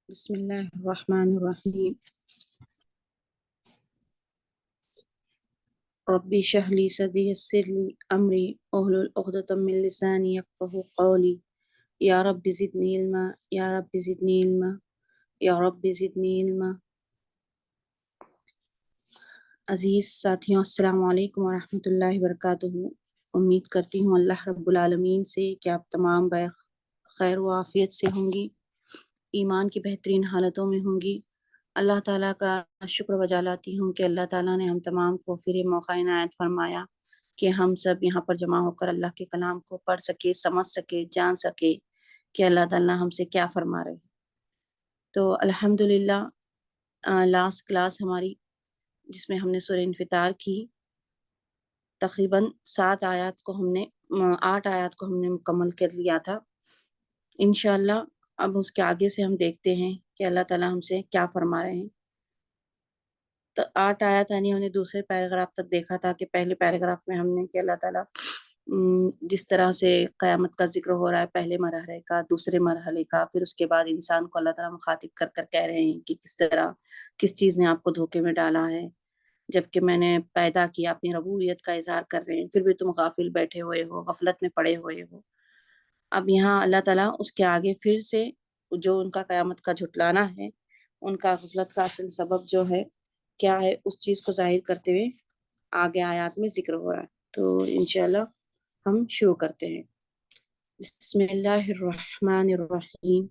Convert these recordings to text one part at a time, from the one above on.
بسم الله الرحمن الرحيم. ربي اشرح لي صدري يسر لي أمري واحلل عقدة من لساني يفقهوا قولي. يا رب زدني علما، يا رب زدني علما، یا رب زدنی علما. عزیز ساتھیوں، السلام علیکم ورحمۃ اللہ وبرکاتہ. امید کرتی ہوں اللہ رب العالمین سے کہ آپ تمام خیر و عافیت سے ہوں گی، ایمان کی بہترین حالتوں میں ہوں گی. اللہ تعالیٰ کا شکر بجا لاتی ہوں کہ اللہ تعالیٰ نے ہم تمام کو پھر موقع عنایت فرمایا کہ ہم سب یہاں پر جمع ہو کر اللہ کے کلام کو پڑھ سکے، سمجھ سکے، جان سکے کہ اللہ تعالیٰ ہم سے کیا فرما رہے. تو الحمدللہ لاسٹ کلاس ہماری جس میں ہم نے سورہ انفطار کی، تقریباً 8 آیات کو ہم نے مکمل کر لیا تھا. انشاءاللہ اب اس کے آگے سے ہم دیکھتے ہیں کہ اللہ تعالیٰ ہم سے کیا فرما رہے ہیں. تو 8 آیات یعنی ہم نے دوسرے پیراگراف تک دیکھا تھا کہ پہلے پیراگراف میں ہم نے کہ اللہ تعالیٰ جس طرح سے قیامت کا ذکر ہو رہا ہے، پہلے مرحلے کا، دوسرے مرحلے کا، پھر اس کے بعد انسان کو اللہ تعالیٰ مخاطب کر کر کہہ رہے ہیں کہ کس چیز نے آپ کو دھوکے میں ڈالا ہے، جبکہ میں نے پیدا کیا. اپنی ربوبیت کا اظہار کر رہے ہیں، پھر بھی تم غافل بیٹھے ہوئے ہو، غفلت میں پڑے ہوئے ہو. اب یہاں اللہ تعالیٰ اس کے آگے پھر سے جو ان کا قیامت کا جھٹلانا ہے، ان کا غفلت کا اصل سبب جو ہے کیا ہے، اس چیز کو ظاہر کرتے ہوئے آگے آیات میں ذکر ہو رہا ہے. تو انشاءاللہ ہم شروع کرتے ہیں. بسم اللہ الرحمن الرحیم.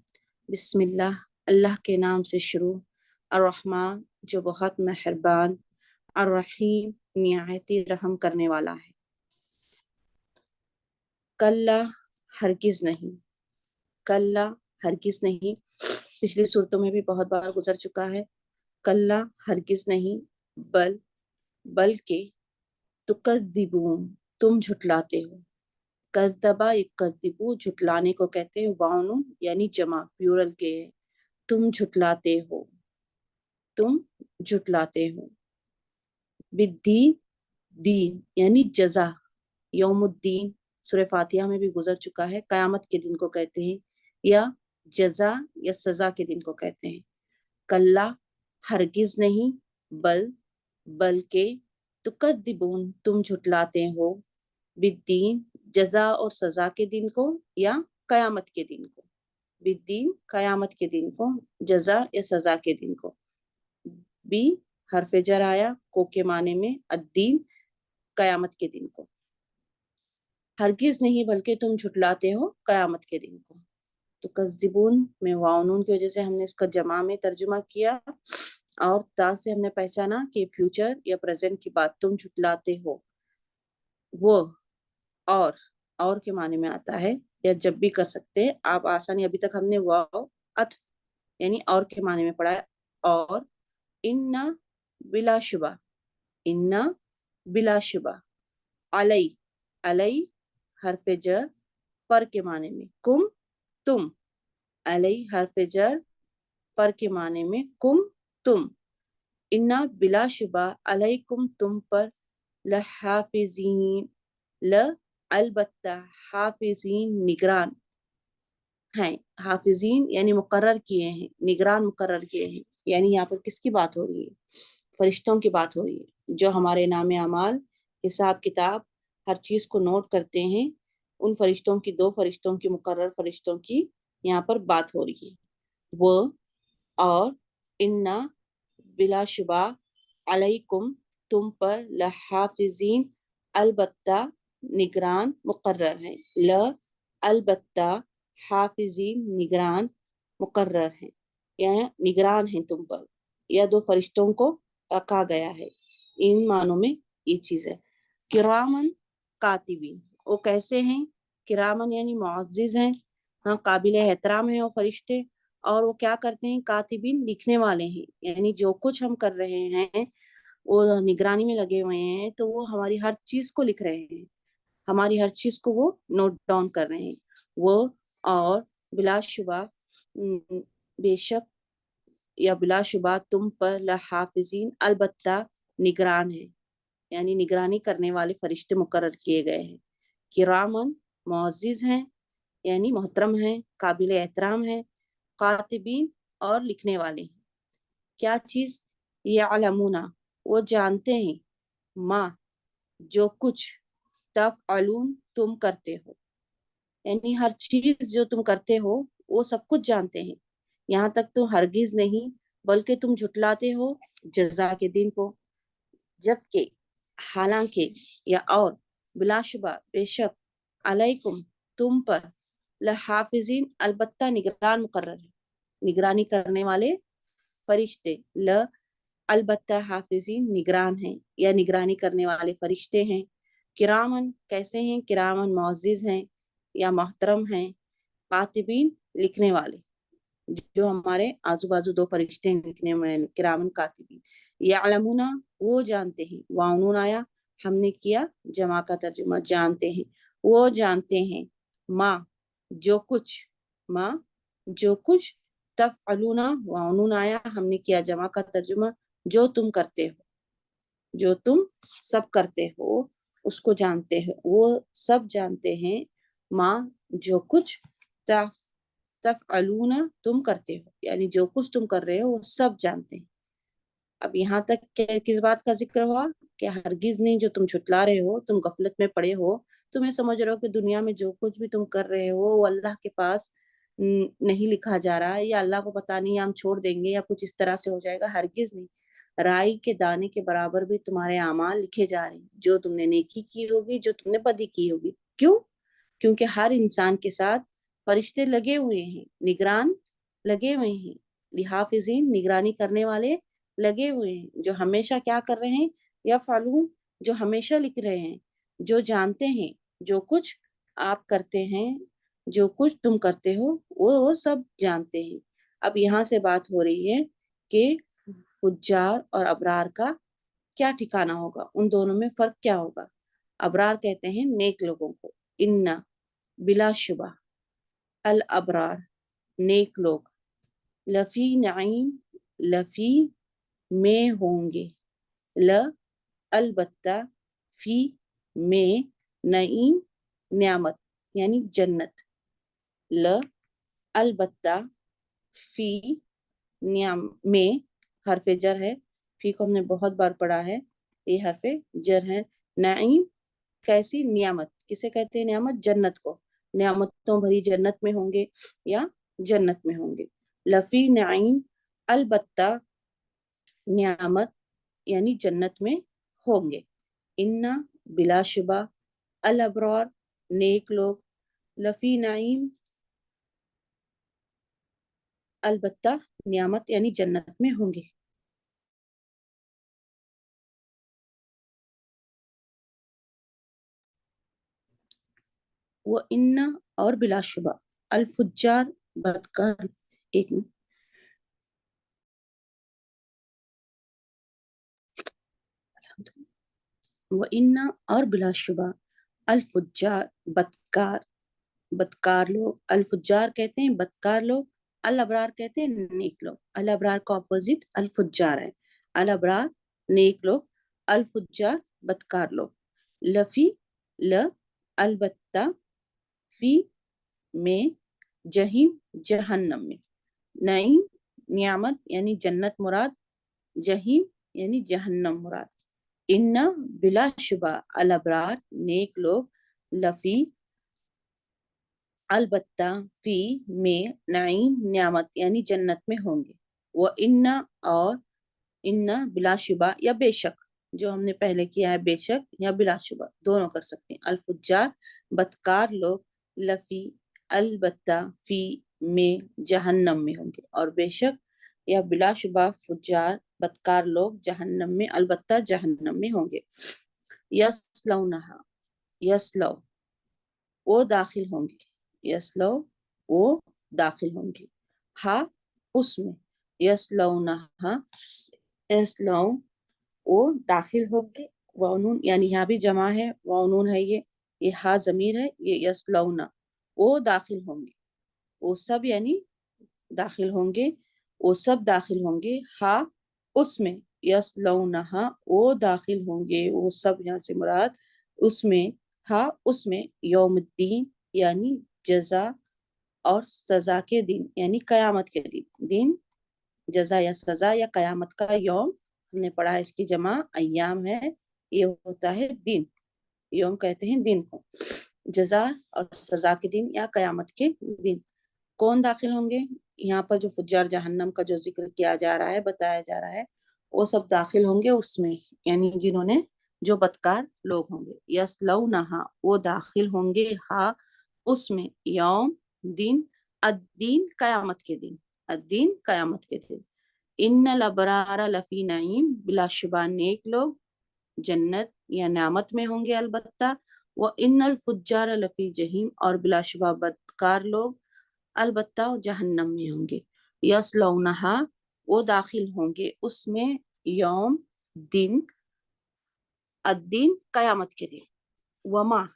بسم اللہ، اللہ کے نام سے شروع. الرحمن، جو بہت مہربان، الرحیم، نہایت رحم کرنے والا ہے. کلا، ہرگز نہیں. کلا، ہرگز نہیں، پچھلی صورتوں میں بھی بہت بار گزر چکا ہے. کلا، ہرگز نہیں، بلکہ تکذبون، تم جھٹلاتے ہو. کذبا یکذبو، جھٹلانے کو کہتے ہیں. وانو یعنی جمع، پیورل کے ہے. تم جھٹلاتے ہو، تم جھٹلاتے ہو. بالدین، دین یعنی جزا. یوم الدین سورہ فاتحہ میں بھی گزر چکا ہے، قیامت کے دن کو کہتے ہیں، یا جزا یا سزا کے دن کو کہتے ہیں. کلا، ہرگز نہیں، بلکہ تکذبون، تم جھٹلاتے ہو. بالدین، جزا اور سزا کے دن کو، یا قیامت کے دن کو. بالدین، قیامت کے دن کو، جزا یا سزا کے دن کو. بی حرف جر آیا کو کے معنی میں، الدین، قیامت کے دن کو. ہرگز نہیں بلکہ تم جھٹلاتے ہو قیامت کے دن کو. تو کذبون میں واو نون کی وجہ سے ہم نے اس کا جمع میں ترجمہ کیا، اور تا سے ہم نے پہچانا کہ فیوچر یا پریزنٹ کی بات، تم جھٹلاتے ہو. وہ اور کے معنی میں آتا ہے، یا جب بھی کر سکتے ہیں آپ آسانی. ابھی تک ہم نے واو عطف یعنی اور کے معنی میں پڑھا ہے. اور ان بلا شبہ، ان بلا شبہ. علی حرف جر پر کے معنی میں. کم، تم. علی حرف جر پر کے معنی میں، کم، تم. ان بلا شبہ علیکم، تم پر، لحافظین، البتہ، حافظین، نگران ہیں. حافظین یعنی مقرر کیے ہیں، نگران مقرر کیے ہیں. یعنی یہاں پر کس کی بات ہو رہی ہے؟ فرشتوں کی بات ہو رہی ہے، جو ہمارے نام اعمال، حساب کتاب، ہر چیز کو نوٹ کرتے ہیں. ان فرشتوں کی، 2 فرشتوں کی، مقرر فرشتوں کی یہاں پر بات ہو رہی ہے. وہ اور ان بلا شبہ علیکم، تم پر، لحافظین، البتہ، نگران مقرر ہیں. البتہ، حافظین، نگران مقرر ہیں، یا نگران ہیں تم پر، یا 2 فرشتوں کو کہا گیا ہے. ان معنوں میں یہ چیز ہے. کرامن کاتبین، وہ کیسے ہیں؟ کرامن یعنی معزز ہیں، ہاں، قابل احترام ہیں وہ فرشتے. اور وہ کیا کرتے ہیں؟ کاتبین، لکھنے والے ہیں. یعنی جو کچھ ہم کر رہے ہیں وہ نگرانی میں لگے ہوئے ہیں، تو وہ ہماری ہر چیز کو لکھ رہے ہیں، ہماری ہر چیز کو وہ نوٹ ڈاؤن کر رہے ہیں. وہ اور بلا شبہ، بے شک یا بلا شبہ، تم پر، لحافظین، البتہ، نگران ہے، یعنی نگرانی کرنے والے فرشتے مقرر کیے گئے ہیں. کرامن، معزز ہیں یعنی محترم ہیں، قابل احترام ہیں. کاتبین، اور لکھنے والے ہیں. کیا چیز؟ یعلمون وہ جانتے ہیں، ما جو کچھ، تفعلون تم کرتے ہو، یعنی ہر چیز جو تم کرتے ہو وہ سب کچھ جانتے ہیں. یہاں تک تم ہرگز نہیں بلکہ تم جھٹلاتے ہو جزا کے دن کو، جبکہ حالانکہ یا اور بلا شبہ بے شک علیکم تم پر لحافظین البتہ نگران مقرر ہے، نگرانی کرنے والے فرشتے. البتہ حافظین نگران ہیں یا نگرانی کرنے والے فرشتے ہیں. کرامن کیسے ہیں؟ کرامن معزز ہیں یا محترم ہیں. کاتبین لکھنے والے، جو ہمارے آزو بازو دو فرشتے ہیں لکھنے میں، کرامن کاتبین. یعلمون وہ جانتے ہیں، وانون آیا ہم نے کیا جمع کا ترجمہ، جانتے ہیں، وہ جانتے ہیں، ما جو کچھ، ما جو کچھ، تفعلون وانون آیا ہم نے کیا جمع کا ترجمہ، جو تم کرتے ہو، جو تم سب کرتے ہو اس کو جانتے ہو، وہ سب جانتے ہیں. ما جو کچھ، تفعلون تم کرتے ہو، یعنی جو کچھ تم کر رہے ہو وہ سب جانتے ہیں. اب یہاں تک کس بات کا ذکر ہوا کہ ہرگز نہیں جو تم چھٹلا رہے ہو، تم غفلت میں پڑے ہو، تمہیں سمجھ رہے ہو کہ دنیا میں جو کچھ بھی تم کر رہے ہو وہ اللہ کے پاس نہیں لکھا جا رہا ہے، یا اللہ کو پتہ نہیں ہم چھوڑ دیں گے یا کچھ اس طرح سے ہو جائے گا. ہرگز نہیں. رائی کے دانے کے برابر بھی تمہارے اعمال لکھے جا رہے ہیں، جو تم نے نیکی کی ہوگی، جو تم نے بدی کی ہوگی. کیوں؟ کیونکہ ہر انسان کے ساتھ فرشتے لگے ہوئے ہیں، نگران لگے ہوئے ہیں، لحافظین نگرانی کرنے والے لگے ہوئے ہیں، جو ہمیشہ کیا کر رہے ہیں؟ یا فعلون جو ہمیشہ لکھ رہے ہیں، جو جانتے ہیں جو کچھ آپ کرتے ہیں، جو کچھ تم کرتے ہو وہ سب جانتے ہیں. اب یہاں سے بات ہو رہی ہے کہ فجار اور ابرار کا کیا ٹھکانہ ہوگا، ان دونوں میں فرق کیا ہوگا. ابرار کہتے ہیں نیک لوگوں کو، ان بلا شبہ، الابرار نیک لوگ، لفی نعیم لفی میں ہوں گے، البتہ فی میں نعیم نعمت یعنی جنت، البتہ فی نعم میں حرف جر ہے، فی کو ہم نے بہت بار پڑھا ہے، یہ حرف جر ہے. نعیم کیسی نعمت، کسے کہتے ہیں نعمت؟ جنت کو، نعمتوں بھری جنت میں ہوں گے یا جنت میں ہوں گے. لفی نعیم البتہ نعمت یعنی جنت میں ہوں گے. ان بلا شبہ الابرار نیک لوگ، لفی نعیم البتہ نعمت یعنی جنت میں ہوں گے. وہ ان اور بلا شبہ الفجار بدکار، ایک منٹ، وہ ان اور بلا شبہ الفجار بدکار، بدکار لوگ، الفجار کہتے ہیں بدکار لوگ، الابرار کہتے ہیں نیک لوگ. الابرار کا اپوزٹ الفجار ہے، الابرار نیک لوگ، الفجار بدکار لوگ. لفی البتہ، فی میں، جہیم جہنم میں، نعیم نعمت یعنی جنت مراد، جہیم یعنی جہنم مراد. ان بلا شبہ الابرار نیک لوگ، لفی البتہ فی میں نعیم نعمت یعنی جنت میں ہوں گے. وہ ان اور ان بلا شبہ یا بے شک، جو ہم نے پہلے کیا ہے بے شک یا بلا شبہ دونوں کر سکتے ہیں. الفجار بدکار لوگ، لفی البتہ فی میں جہنم میں ہوں گے، اور بے شک یا بلا شبہ فجار بدکار لوگ جہنم میں البتہ جہنم میں ہوں گے. یسلونہا یسلو وہ داخل ہوں گے، یسلو وہ داخل ہوں گے، ہا اس میں، یسلونہا یسلو وہ داخل ہوں گے. وعنون یعنی یہاں بھی جمع ہے، وعنون ہے، یہ ہا ضمیر ہے، یہ یسلونا وہ داخل ہوں گے، وہ سب یعنی داخل ہوں گے، وہ سب داخل ہوں گے. ہا اس میں، یسلونہا وہ داخل ہوں گے، وہ سب یہاں سے مراد اس میں، ہا اس میں، یوم الدین یعنی جزا اور سزا کے دن یعنی قیامت کے دن، دن जजा या सजा या कयामत का यौम, हमने पढ़ा है इसकी जमा अय्याम है, ये होता है दिन, यौम कहते हैं दिन को। जजा और सजा के दिन या कयामत के दिन कौन दाखिल होंगे? यहाँ पर जो फुज्जार जहन्नम का जो जिक्र किया जा रहा है, बताया जा रहा है, वो सब दाखिल होंगे उसमें, यानी जिन्होंने, जो बदकार लोग होंगे। यस्लौनहा, वो दाखिल होंगे, हा उसमें, यौम दिन, अद्दीन कयामत के दिन, अद्दीन कयामत के दिन। इन्नल अबरार लफी नईम, बिलाशुबा नेक लोग जन्नत या नामत में होंगे अलबत्ता। व इन्नल फुज्जार लफी जहीम, और बिलाशुबा बदकार लोग अलबत्ता जहन्नम में होंगे। यस्लौनहा, वो दाखिल होंगे उसमें, यौम दिन, अद्दीन कयामत के दिन। वमा,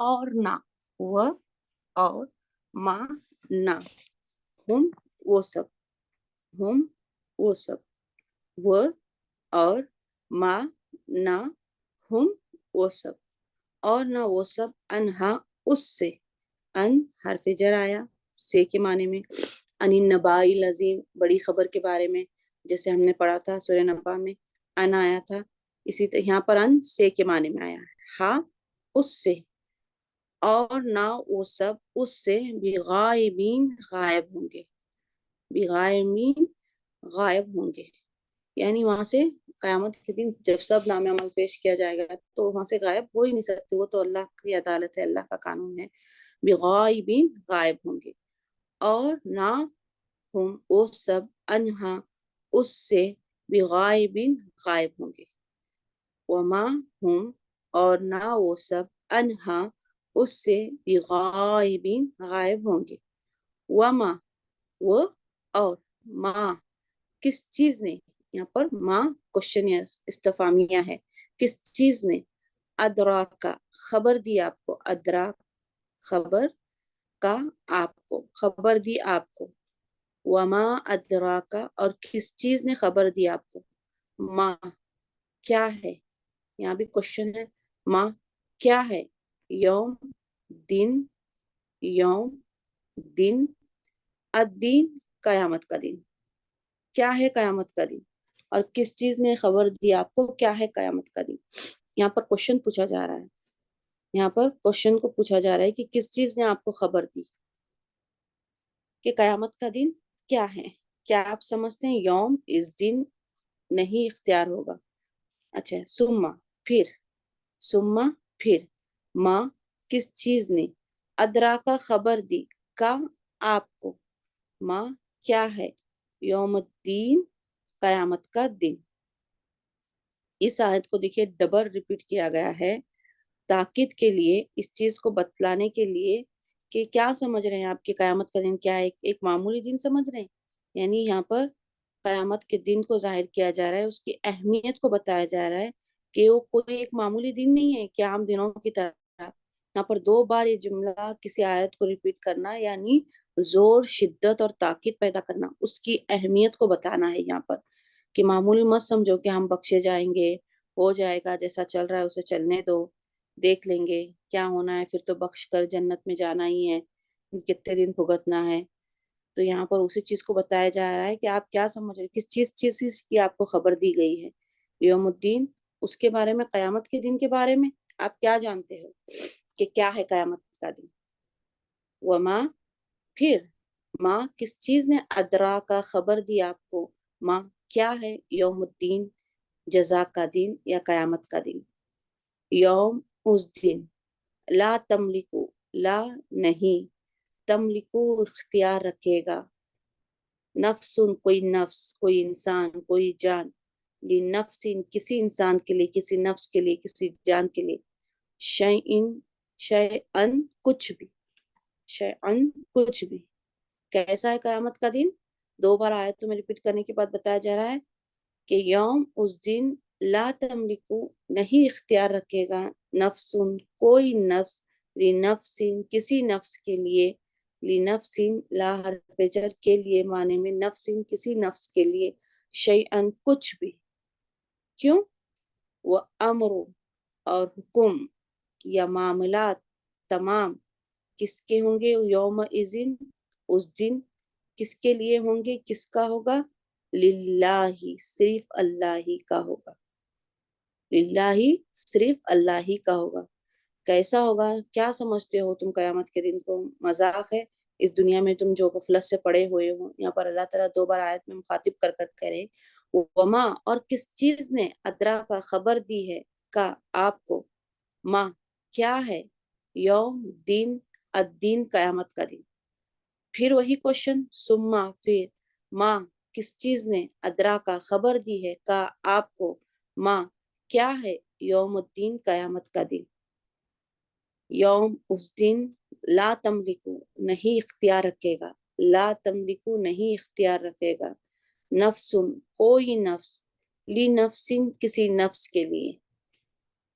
और ना, व और मा ना, हम वो सब, हम वो सब, व और मा ना हम वो सब, और ना वो सब, अनहा उससे, अन हरफ जर आया से के माने में, अनिन नबाइल अजीम, बड़ी खबर के बारे में, जैसे हमने पढ़ा था सूरह नबा में अन आया था, इसी तरह यहाँ पर अन से के माने में आया है। हा उससे, और ना वो सब उससे, बिगाइबीन गायब होंगे, बिगाइबीन गायब होंगे, यानी वहां से कयामत के दिन जब सब नाम अमल पेश किया जाएगा तो वहां से गायब हो ही नहीं सकते, वो तो अल्लाह की अदालत है, अल्लाह का कानून है। बिगाइबीन गायब होंगे, और ना हम वो सब, अनहा उससे, बिगाइबिन गायब होंगे। वमा हम, और ना वो सब, अनहा उससे, बिगाइबिन गायब होंगे। वमा वो, और मा किस चीज ने, यहाँ पर माँ क्वेश्चन या इस्तफामिया है, किस चीज ने, अदरा का खबर दी आपको, अदरा खबर का आपको, खबर दी आपको। वमा अदरा का, और किस चीज ने खबर दी आपको, माँ क्या है, यहाँ भी क्वेश्चन है, माँ क्या है, यौम दिन, यौम दिन, अद्दीन कयामत का दिन, क्या है कयामत का दिन, और किस चीज ने खबर दी आपको क्या है कयामत का दिन। यहाँ पर क्वेश्चन पूछा जा रहा है, यहाँ पर क्वेश्चन को पूछा जा रहा है कि किस चीज ने आपको खबर दी कि कयामत का दिन क्या है। क्या आप समझते हैं यौम इस दिन नहीं इख्तियार होगा। अच्छा, सुम्मा फिर, सुम्मा फिर, माँ किस चीज ने, अदरा का खबर दी, का आपको, माँ क्या है, यौमुद्दीन कयामत का दिन। इस आयत को देखिए डबल रिपीट किया गया है ताकीद के लिए, इस चीज को बतलाने के लिए कि क्या समझ रहे हैं आप कि कयामत का दिन क्या है, एक मामूली दिन समझ रहे हैं, यानी यहाँ पर कयामत के दिन को जाहिर किया जा रहा है, उसकी अहमियत को बताया जा रहा है कि वो कोई एक मामूली दिन नहीं है कि आम दिनों की तरह। यहाँ पर दो बार ये जुमला किसी आयत को रिपीट करना यानी जोर, शिद्दत और ताकीद पैदा करना, उसकी अहमियत को बताना है यहाँ पर, कि मामूली मत समझो कि हम बख्शे जाएंगे, हो जाएगा जैसा चल रहा है उसे चलने दो, देख लेंगे क्या होना है, फिर तो बख्श कर जन्नत में जाना ही है, कितने दिन भुगतना है। तो यहाँ पर उसी चीज को बताया जा रहा है कि आप क्या समझ रहे, किस चीज चीज की आपको खबर दी गई है, यौमुद्दीन उसके बारे में, कयामत के दिन के बारे में आप क्या जानते हो कि क्या है कयामत का दिन। वमा फिर, माँ किस चीज ने, अदरा का खबर दी आपको, माँ क्या है, यौमुद्दीन जजा का दिन या कयामत का दिन। यौम उस दिन, ला तमलिकु ला नहीं, तमलिकु इख्तियार रखेगा, नफ्सुन कोई नफ्स, कोई इंसान, कोई जान, ली नफ्सिन किसी इंसान के लिए, किसी नफ्स के लिए, किसी जान के लिए, शयइन शयअन कुछ भी, शयअन कुछ भी। कैसा है कयामत का दिन, दो बार आयत में रिपीट करने के बाद बताया जा रहा है कि यौम उस दिन, ला तमलिकु नहीं इख्तियार रखेगा, नफ्सुन कोई नफ्स, ली नफ्सिन किसी नफ्स के लिए, ली नफ्सिन ला हर्फ जर के लिए माने में, नफ्सिन किसी नफ्स के लिए, शैअन कुछ भी। क्यों, वो अमरु और हुक्म या मामलात तमाम किसके होंगे, यौम इजिन उस दिन, किसके लिए होंगे, किसका होगा, लिल्लाही सिर्फ अल्लाह ही का होगा, लिल्लाही सिर्फ अल्लाह ही का होगा। कैसा होगा? क्या समझते हो तुम कयामत के दिन को? मजाक है? इस दुनिया में तुम जो गफलत से पड़े हुए हो। यहाँ पर अल्लाह ताला दो बार आयत में मुखातिब कर कर करे, वमा और किस चीज ने अदरा का खबर दी है का आपको, माँ क्या है, यौम दिन, अद्दीन कयामत का दिन। फिर वही क्वेश्चन, सुम्मा फिर, माँ किस चीज ने अदरा का खबर दी है का आपको, माँ क्या है, यौमुद्दीन कयामत का दिन। यौम उस दिन, ला तमलिकू नहीं इख्तियार रखेगा, ला तमलिकू नहीं इख्तियार रखेगा, नफ्सुन कोई नफ्स, ली नफ्सिन किसी नफ्स के लिए,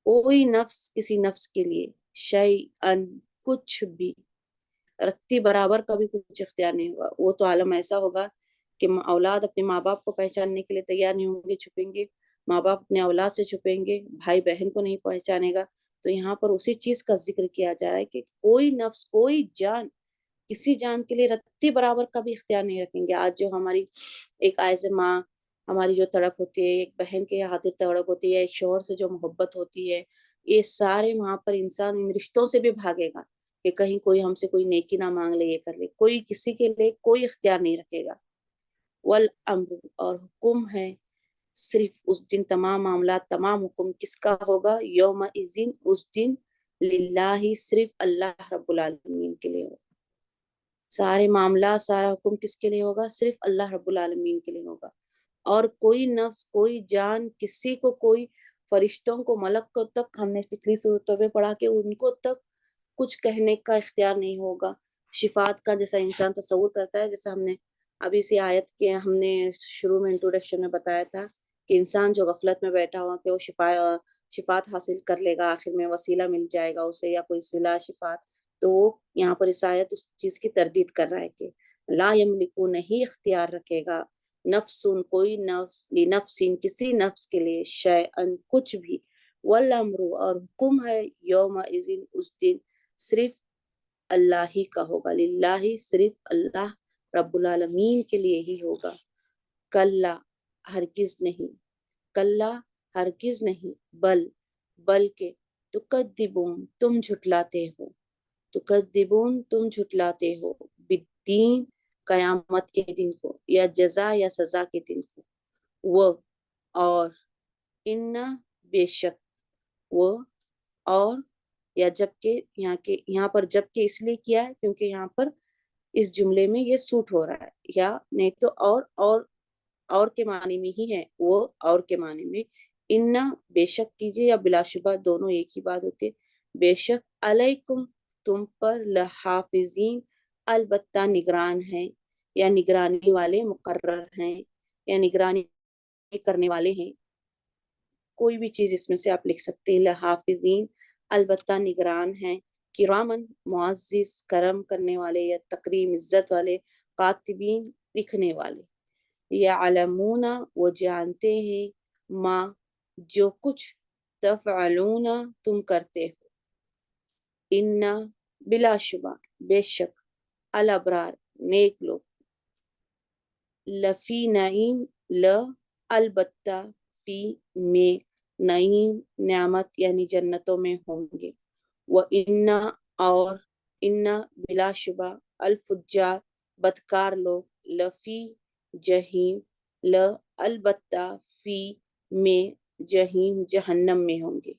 कोई नफ्स किसी नफ्स के लिए, शैअन कुछ भी, रत्ती बराबर का भी कुछ इख्तियार नहीं होगा। वो तो आलम ऐसा होगा कि औलाद अपने माँ बाप को पहचानने के लिए तैयार नहीं होंगे, छुपेंगे, माँ बाप अपने औलाद से छुपेंगे, भाई बहन को नहीं पहचानेगा। तो यहाँ पर उसी चीज का जिक्र किया जा रहा है कि कोई नफ्स, कोई जान किसी जान के लिए रत्ती बराबर का भी इख्तियार नहीं रखेंगे। आज जो हमारी एक आय से माँ हमारी जो तड़प होती है, एक बहन के खातिर तड़प होती है, एक शोहर से जो मोहब्बत होती है, ये सारे वहां पर इंसान इन रिश्तों से भी भागेगा कि कहीं कोई हमसे कोई नेकी ना मांग ले, ये कर ले। कोई किसी के लिए कोई इख्तियार नहीं रखेगा। वल अम्र और हुक्म है सिर्फ उस दिन, तमाम मामला तमाम हुक्म किसका होगा, यौम इज़िन उस दिन, लिल्लाही सिर्फ अल्लाह रब्बुल आलमीन के लिए होगा। सारे मामला सारा हुक्म किसके लिए होगा, सिर्फ अल्लाह रब्बुल आलमीन के लिए होगा। और कोई नफ्स, कोई जान, किसी को, कोई फरिश्तों को, मलक को तक, हमने पिछली सूरतों में पढ़ा कि उनको तक कुछ कहने का इख्तियार नहीं होगा। शिफात का जैसा इंसान तसव्वुर करता है, जैसा हमने अभी से आयत के हमने शुरू में इंट्रोडक्शन में बताया था कि इंसान जो गफलत में बैठा हुआ कि वो शिफात हासिल कर लेगा, आखिर में वसीला मिल जाएगा उसे या कोई सिला शिफात। तो वो यहाँ पर इस आयत उस चीज की तरदीद कर रहा है कि ला यमलिकू नहीं इख्तियार रखेगा, नफ्सुन कोई नफ्स, ली नफ्सिन किसी नफ्स के लिए, शैअन कुछ भी, वल अम्रु और हुक्म है, यौम इज़िन उस दिन, सिर्फ अल्लाह ही का होगा, लिल्लाही सिर्फ अल्लाह रब्बुल आलमीन के लिए ही होगा। कल्ला हरगिज नहीं, कल्ला हरगिज नहीं, बल्कि तुकद्दिबून तुम झुटलाते हो, तुकद्दिबून तुम झुटलाते हो, बिद्दीन कयामत के दिन को, या जजा या सजा के दिन को, वो और, इन्ना बेशक, वो और, या जबकि, यहाँ पर जबकि इसलिए किया है क्योंकि यहाँ पर इस जुमले में ये सूट हो रहा है, या नहीं तो और के मानी में ही है वो, और के मानी में। इन्ना बेशक कीजिए या बिलाशुबा दोनों एक ही बात होती है। बेशक अलैकुम तुम पर, लहाफिजीन अलबत्ता निगरान है, या निगरानी वाले मुकर्रर हैं, या निगरानी करने वाले हैं। कोई भी चीज इसमें से आप लिख सकते हैं। लहाफिजीन अलबत्ता निगरान हैं, किरामन मुअज्जिज करम करने वाले या तकरीम इज्जत वाले, कातिबीन लिखने वाले, या अलमूना वो जानते हैं, माँ जो कुछ, तफअलूना तुम करते हो, इन्ना बिलाशुबा बेशक, अल अबरार नेक लोग, लफी नईम ल अलबत्ता, फी में, नईम न्यामत यानी जन्नतों में होंगे। व इन्ना और, इन्ना बिलाशुबा, अल-फुज्जार बदकार लोग, लफी जहीम ल अलबत्ता, फी में, जहीम जहन्नम में होंगे।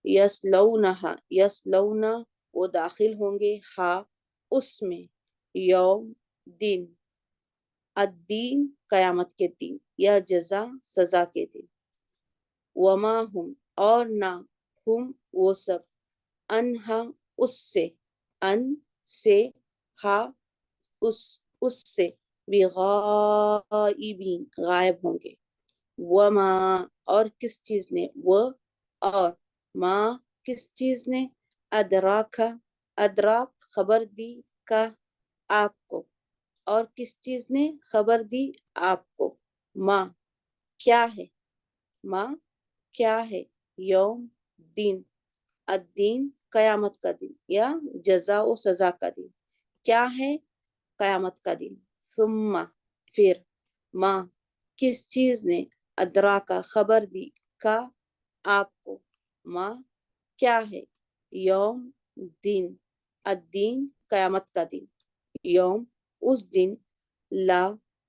यस्लौनहा यस्लौना वो दाखिल होंगे, हा उसमें, यौम दिन, अद्दीन कयामत के दिन, या जजा सजा के दिन। वमा हुम और ना, हुम वो सब, अनहा उससे, अन से, हा उससे, बिगाइबीन गायब होंगे। वमा और किस चीज ने, वो और, माँ किस चीज ने, अदराका अदराक खबर दी, का आपको, और किस चीज ने खबर दी आपको, माँ क्या है, माँ क्या है, यौम दिन, अद्दीन कयामत का दिन, या जजा व सजा का दिन, क्या है कयामत का दिन। सुम्मा फिर, माँ किस चीज ने अदरा का खबर दी का आपको, माँ क्या है, यौम दिन, अद्दीन कयामत का दिन, यौम उस दिन, ला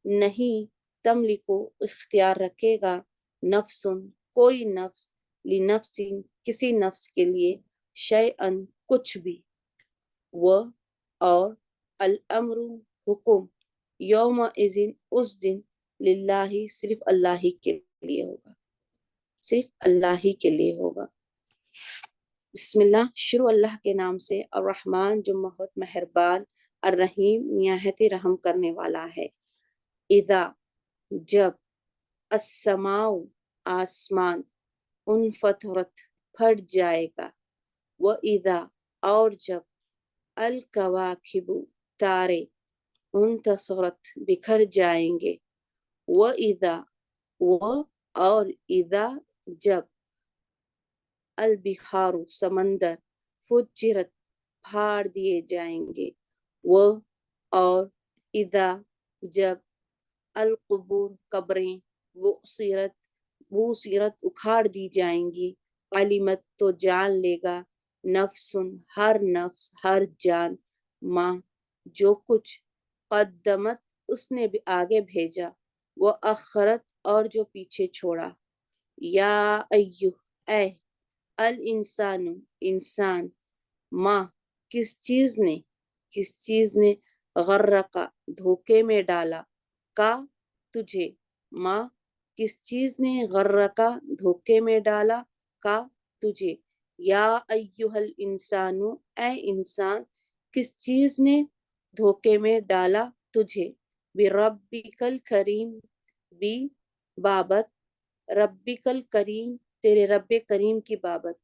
नहीं, तमलिको इख्तियार रखेगा, नफ्सुन कोई नफ्स, लिनफ्सिन किसी नफ्स के लिए, शैअन कुछ भी, व और, अल अम्रु हुकुम, यौम इज़िन उस दिन, लिल्लाही सिर्फ अल्लाह ही के लिए होगा, सिर्फ अल्लाह ही के लिए होगा। बिस्मिल्लाह, शुरू अल्लाह के नाम से, अर्रहमान जो बहुत मेहरबान, अर्रहीम निहायत रहम करने वाला है। इदा जब, अस्समाउ आसमान, उनफतरत फट जाएगा, व इदा और जब, अल कवाकिबु तारे, उनतसरत बिखर जाएंगे, व इदा व और इदा जब, अल बिहारू समंदर, फुज्जिरत फाड़ दिए जाएंगे, वो और इदा जब, अल कुबूर कब्रें, वो सीरत उखाड़ दी जाएंगी, अलिमत तो जान लेगा, नफ्सुन हर नफ्स हर जान, माँ जो कुछ, कद्दमत उसने भी आगे भेजा, वो अखरत और जो पीछे छोड़ा, या अय्युह ऐ, अल इंसानु इंसान, माँ किस चीज ने गर्रका धोखे में डाला, का तुझे, माँ किस चीज ने गर्रका धोखे में डाला, का तुझे, या अय्युहल इंसानु ऐ इंसान, किस चीज ने धोखे में डाला तुझे, बिरब्बिकल करीम, बी बाबत, रब्बिकल करीम तेरे रब्बे करीम की बाबत,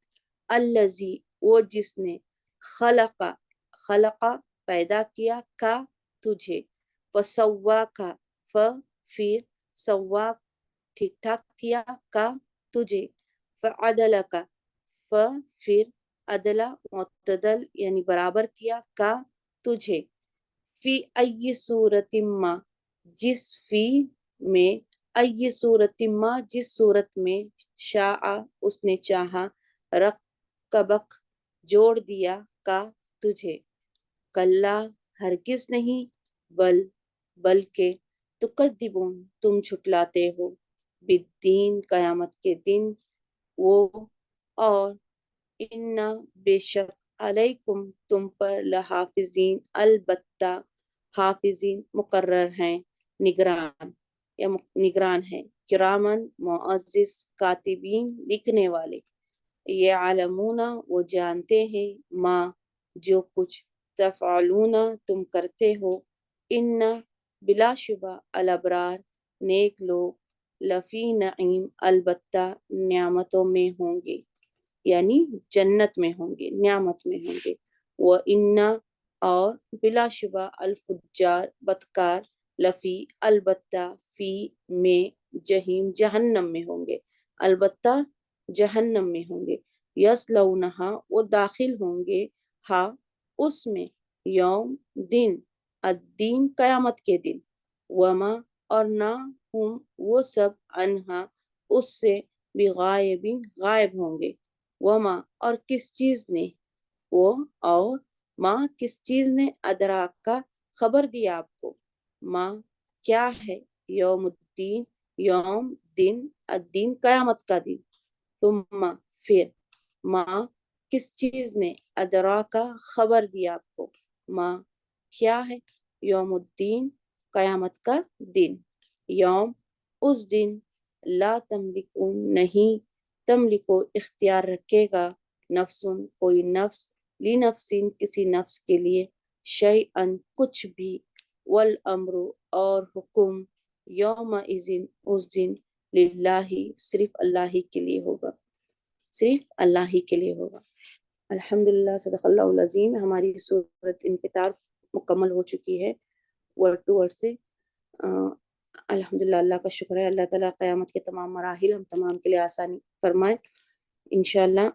अल्लजी वो जिसने, खलका खलका पैदा किया, का तुझे, फसव्वा का फ फिर, सव्वा ठीक ठाक किया, का तुझे, फअदल का फ फिर, अदला मुतदल यानी बराबर किया, का तुझे, फी अय्य सूरतिम्मा जिस फी में, अय्य सूरतिम्मा जिस सूरत में, शाआ उसने चाहा, रकबक जोड़ दिया, का तुझे, कल्ला हरगिज नहीं, बल्कि तुकद्दिबून तुम झुटलाते हो, बिद्दीन कयामत के दिन, वो और, इन्ना बेशक, अलैकुम तुम पर, लहाफिजीन अलबत्ता, हाफिजीन मुकर्रर हैं, निगरान या निगरान है, किरामन मुअज्जिज कातिबीन लिखने वाले, ये आलमूना वो जानते हैं, माँ जो कुछ, तफअलूना तुम करते हो, इन्ना बिलाशुबा अल अबरार नेक लोग, लफी नईम अलबत्ता नियामतों में होंगे, यानी जन्नत में होंगे, नियामत में होंगे, व इन्ना और बिलाशुबा अल फुज्जार बदकार, लफी अलबत्ता फी में, जहीम जहन्नम में होंगे, अलबत्ता जहन्नम में होंगे, यस्लौनहा वो दाखिल होंगे, हा उसमें, यौम दिन, अद्दीन कयामत के दिन, वमा और ना हम वो सब, अनहा उससे, बिगायबिन गायब होंगे, वमा और किस चीज ने, वो और, माँ किस चीज ने, अदराक का खबर दिया आपको, माँ क्या है, यौमुद्दीन यौम दिन, अद्दीन कयामत का दिन, तुम फिर, माँ किस चीज ने, अदरा का खबर दिया आपको, माँ क्या है, यौमुद्दीन कयामत का दिन, यौम उस दिन, ला तमलिकून नहीं, तमलिको इख्तियार रखेगा, नफ्सुन कोई नफ्स, ली नफ्सिन किसी नफ्स के लिए, शैअन कुछ भी, वल अम्रु और हुक्म, यौम इज़िन उस दिन, लिल्लाही सिर्फ अल्लाह ही के लिए होगा, सिर्फ अल्लाह ही के लिए होगा। अल्हम्दुलिल्लाह सदक़ल्लाहुल अज़ीम। हमारी सूरत इन्फ़ितार मुकम्मल हो चुकी है वर्ड टू वर्ड से। अल्हम्दुलिल्लाह, अल्लाह का शुक्र है। अल्लाह ताला क़यामत के तमाम मराहिल हम तमाम के लिए आसानी फरमाए इंशाअल्लाह।